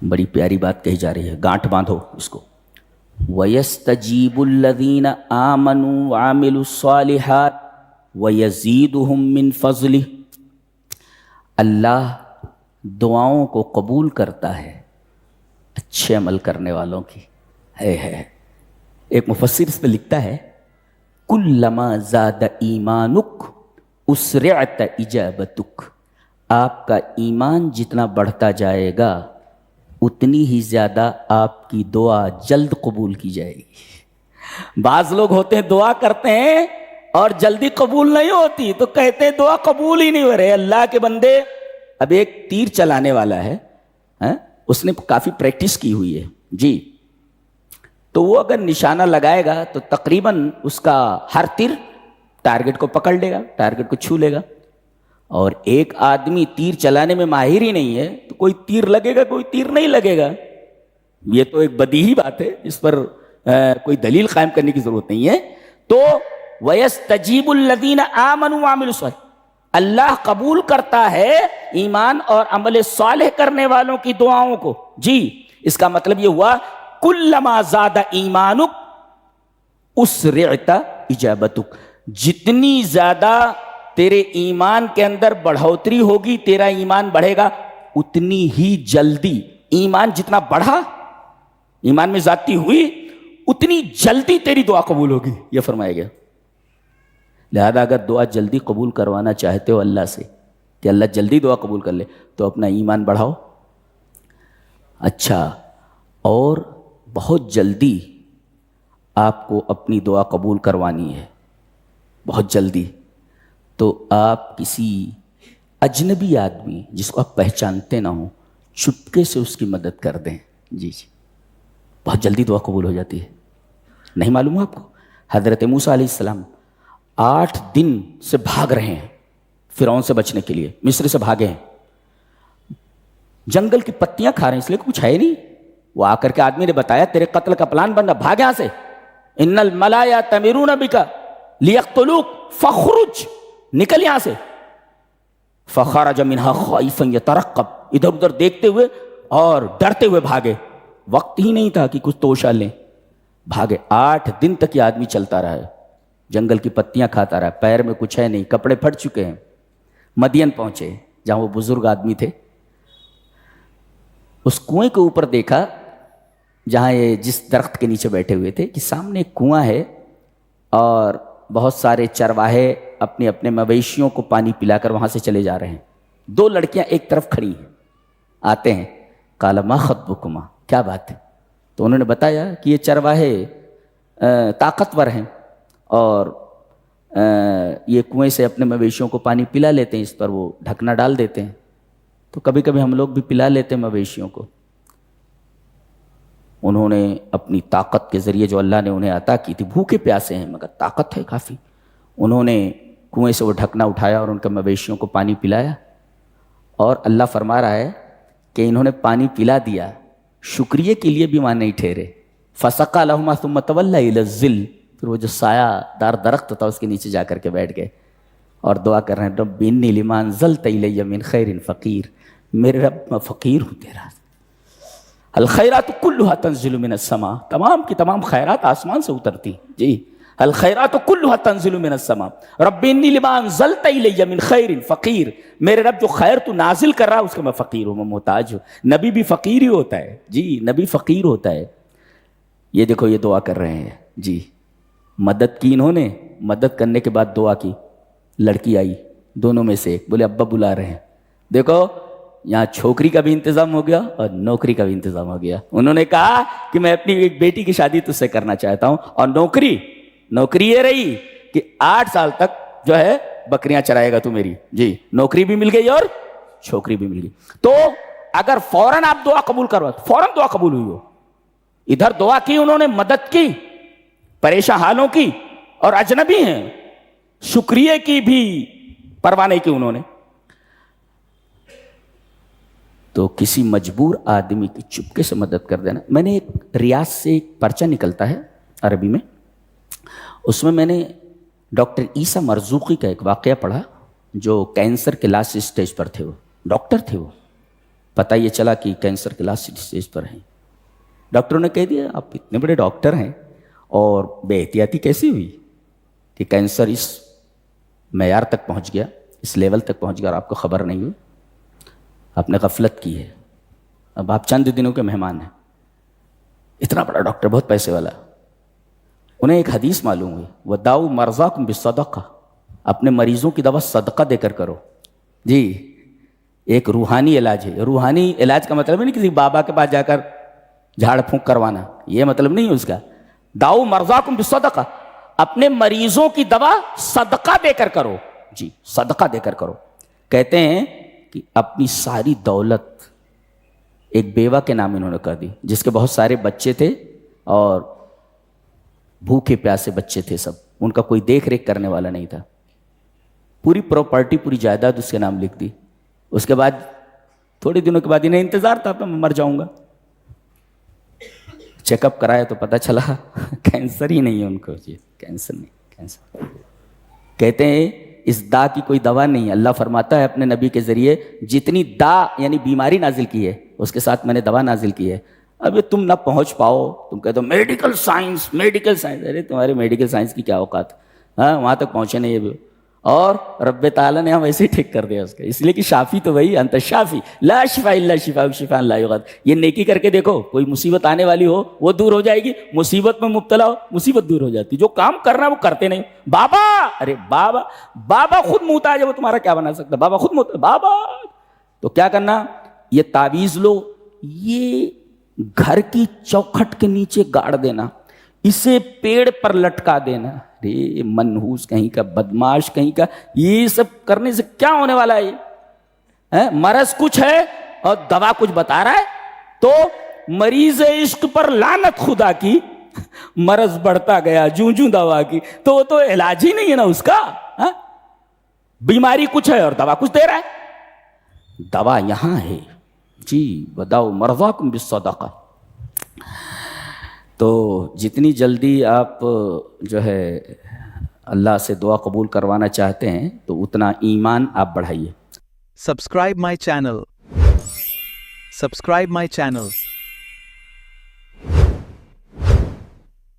بڑی پیاری بات کہی جا رہی ہے، گانٹھ باندھو اس کو۔ وَيَسْتَجِيبُ الَّذِينَ آمَنُوا وَعَمِلُوا الصَّالِحَاتِ وَيَزِيدُهُم مِّن فَضْلِهِ، اللہ دعاؤں کو قبول کرتا ہے اچھے عمل کرنے والوں کی۔ ہے ایک مفسر اس پہ لکھتا ہے، کلما زاد ایمانک اسرعت اجابتک، آپ کا ایمان جتنا بڑھتا جائے گا اتنی ہی زیادہ آپ کی دعا جلد قبول کی جائے گی۔ بعض لوگ ہوتے ہیں دعا کرتے ہیں اور جلدی قبول نہیں ہوتی تو کہتے ہیں دعا قبول ہی نہیں ہو رہے۔ اللہ کے بندے، اب ایک تیر چلانے والا ہے، اس نے کافی پریکٹس کی ہوئی ہے جی، تو وہ اگر نشانہ لگائے گا تو تقریباً اس کا ہر تیر ٹارگٹ کو پکڑ لے گا، ٹارگٹ کو چھو لے گا۔ اور ایک آدمی تیر چلانے میں ماہر ہی نہیں ہے تو کوئی تیر لگے گا کوئی تیر نہیں لگے گا۔ یہ تو ایک بدیہی بات ہے، اس پر کوئی دلیل قائم کرنے کی ضرورت نہیں ہے۔ تو وَيَسْتَجِيبُ الَّذِينَ آمَنُوا وَعَمِلُوا الصَّالِحَاتِ، اللہ قبول کرتا ہے ایمان اور عمل صالح کرنے والوں کی دعاؤں کو جی۔ اس کا مطلب یہ ہوا کلما زاد ایمانک اسرعت اجابتک، جتنی زیادہ تیرے ایمان کے اندر بڑھوتری ہوگی، تیرا ایمان بڑھے گا، اتنی ہی جلدی ایمان جتنا بڑھا، ایمان میں زیادتی ہوئی، اتنی جلدی تیری دعا قبول ہوگی، یہ فرمایا گیا۔ لہذا اگر دعا جلدی قبول کروانا چاہتے ہو اللہ سے کہ اللہ جلدی دعا قبول کر لے تو اپنا ایمان بڑھاؤ۔ اچھا، اور بہت جلدی آپ کو اپنی دعا قبول کروانی ہے، بہت جلدی، تو آپ کسی اجنبی آدمی جس کو آپ پہچانتے نہ ہوں چپکے سے اس کی مدد کر دیں جی، بہت جلدی دعا قبول ہو جاتی ہے۔ نہیں معلوم آپ کو حضرت موسیٰ علیہ السلام 8 دن سے بھاگ رہے ہیں فرعون سے بچنے کے لیے، مصر سے بھاگے ہیں، جنگل کی پتیاں کھا رہے ہیں اس لیے کچھ ہے نہیں۔ وہ آ کر کے آدمی نے بتایا تیرے قتل کا پلان بن رہا، بھاگ یہاں سے، ان الملا یأتمرون بک لیقتلوک فاخرج، نکل یہاں سے۔ فخرج منها خائفا یترقب، ادھر ادھر دیکھتے ہوئے اور ڈرتے ہوئے بھاگے، وقت ہی نہیں تھا کہ کچھ توشہ لیں، بھاگے۔ 8 دن تک یہ آدمی چلتا رہا ہے، جنگل کی پتیاں کھاتا رہا، پیر میں کچھ ہے نہیں، کپڑے پھٹ چکے ہیں۔ مدین پہنچے جہاں وہ بزرگ آدمی تھے، اس کنویں کے اوپر دیکھا جہاں یہ جس درخت کے نیچے بیٹھے ہوئے تھے کہ سامنے ایک کنواں ہے اور بہت سارے چرواہے اپنے اپنے مویشیوں کو پانی پلا کر وہاں سے چلے جا رہے ہیں۔ 2 لڑکیاں ایک طرف کھڑی ہیں، آتے ہیں، قال ما خطبکما، کیا بات ہے؟ تو انہوں نے بتایا کہ یہ چرواہے طاقتور ہیں اور یہ کنویں سے اپنے مویشیوں کو پانی پلا لیتے ہیں، اس پر وہ ڈھکنا ڈال دیتے ہیں، تو کبھی کبھی ہم لوگ بھی پلا لیتے ہیں مویشیوں کو۔ انہوں نے اپنی طاقت کے ذریعے جو اللہ نے انہیں عطا کی تھی، بھوکے پیاسے ہیں مگر طاقت ہے کافی، انہوں نے کنویں سے وہ ڈھکنا اٹھایا اور ان کے مویشیوں کو پانی پلایا، اور اللہ فرما رہا ہے کہ انہوں نے پانی پلا دیا، شکریہ کے لیے بھی وہاں نہیں ٹھہرے۔ فسقى لهما ثم تولى الى الظل، پھر وہ جو سایہ دار درخت تھا اس کے نیچے جا کر کے بیٹھ گئے اور دعا کر رہے ہیں، رب انی لما انزلت الی من خیر فقیر، میرے رب میں فقیر ہوں تیرا۔ الخیرات کلها تنزل من السماء، تمام کی تمام خیرات آسمان سے اترتی جی۔ الخیرات کلها تنزل من السماء رب انی لما انزلت الی من خیر فقیر، میرے رب جو خیر تو نازل کر رہا ہے اس کا میں فقیر ہوں، میں محتاج ہوں۔ نبی بھی فقیر ہی ہوتا ہے جی، نبی فقیر ہوتا ہے۔ یہ دیکھو یہ دعا کر رہے ہیں جی، مدد کی انہوں نے، مدد کرنے کے بعد دعا کی، لڑکی آئی دونوں میں سے، بولے ابا بلا رہے ہیں، دیکھو یہاں چھوکری کا بھی انتظام ہو گیا اور نوکری کا بھی انتظام ہو گیا۔ انہوں نے کہا کہ میں اپنی ایک بیٹی کی شادی تجھ سے کرنا چاہتا ہوں، اور نوکری یہ رہی کہ 8 سال تک جو ہے بکریاں چرائے گا تو میری جی، نوکری بھی مل گئی اور چھوکری بھی مل گئی۔ تو اگر فوراً آپ دعا قبول کروا، فوراً دعا قبول ہوئی ہو، ادھر دعا کی انہوں نے، مدد کی، پریشان حالوں کی، اور اجنبی ہیں، شکریہ کی بھی پرواہ نہیں کی انہوں نے۔ تو کسی مجبور آدمی کی چپکے سے مدد کر دینا۔ میں نے ایک ریاض سے ایک پرچہ نکلتا ہے عربی میں، اس میں نے ڈاکٹر عیسیٰ مرزوقی کا ایک واقعہ پڑھا جو کینسر کے لاسٹ اسٹیج پر تھے، وہ ڈاکٹر تھے، وہ پتہ یہ چلا کہ کینسر کے لاسٹ اسٹیج پر ہیں. ڈاکٹروں نے کہہ دیا آپ اتنے بڑے ڈاکٹر ہیں اور بے احتیاطی کیسے ہوئی کہ کینسر اس معیار تک پہنچ گیا, اس لیول تک پہنچ گیا اور آپ کو خبر نہیں ہوئی, آپ نے غفلت کی ہے. اب آپ چند دنوں کے مہمان ہیں. اتنا بڑا ڈاکٹر, بہت پیسے والا, انہیں ایک حدیث معلوم ہوئی, وَدَاوُ مَرْضَاكُمْ بِالصَّدَقَةِ, اپنے مریضوں کی دوا صدقہ دے کر کرو. جی ایک روحانی علاج ہے. روحانی علاج کا مطلب نہیں کسی بابا کے پاس جا کر جھاڑ پھونک کروانا, یہ مطلب نہیں ہے اس کا. داؤ مرضاکم بالصدقہ, اپنے مریضوں کی دوا صدقہ دے کر کرو. جی صدقہ دے کر کرو. کہتے ہیں کہ اپنی ساری دولت ایک بیوہ کے نام انہوں نے کر دی, جس کے بہت سارے بچے تھے اور بھوکے پیاسے بچے تھے سب, ان کا کوئی دیکھ ریکھ کرنے والا نہیں تھا. پوری پراپرٹی, پوری جائیداد اس کے نام لکھ دی. اس کے بعد تھوڑے دنوں کے بعد انہیں انتظار تھا میں مر جاؤں گا. چیک اپ کرایا تو پتہ چلا کینسر ہی نہیں ہے ان کو. جی کینسر نہیں, کینسر. کہتے ہیں اس دا کی کوئی دوا نہیں ہے. اللہ فرماتا ہے اپنے نبی کے ذریعے جتنی دا یعنی بیماری نازل کی ہے اس کے ساتھ میں نے دوا نازل کی ہے. اب یہ تم نہ پہنچ پاؤ, تم کہتے ہو میڈیکل سائنس, میڈیکل سائنس. ارے تمہارے میڈیکل سائنس کی کیا اوقات, ہاں وہاں تک پہنچے نہیں ابھی. اور رب تعالیٰ نے ہم ایسے ہی ٹھیک کر دیا اس کا, اس لیے کہ شافی تو وہی, انت شافی لا شفاء الا شفاء شفاء لا یغادر. یہ نیکی کر کے دیکھو, کوئی مصیبت آنے والی ہو وہ دور ہو جائے گی, مصیبت میں مبتلا ہو مصیبت دور ہو جاتی. جو کام کرنا وہ کرتے نہیں. بابا, ارے بابا, بابا خود محتاج ہے, وہ تمہارا کیا بنا سکتا, بابا خود محتاج. بابا تو کیا کرنا, یہ تعویذ لو, یہ گھر کی چوکھٹ کے نیچے گاڑ دینا, اسے پیڑ پر لٹکا دینا. ارے منحوس کہیں کا, بدماش کہیں کا, یہ سب کرنے سے کیا ہونے والا ہے؟ مرض کچھ ہے اور دوا کچھ بتا رہا ہے. تو مریض عشق پر لعنت خدا کی, مرض بڑھتا گیا جوں جوں دوا کی, تو وہ تو علاج ہی نہیں ہے نا اس کا. بیماری کچھ ہے اور دوا کچھ دے رہا ہے. دوا یہاں ہے. جی بداؤ مرضاکم بالصدقہ. تو جتنی جلدی آپ جو ہے اللہ سے دعا قبول کروانا چاہتے ہیں تو اتنا ایمان آپ بڑھائیے. Subscribe my channel. Subscribe my channel.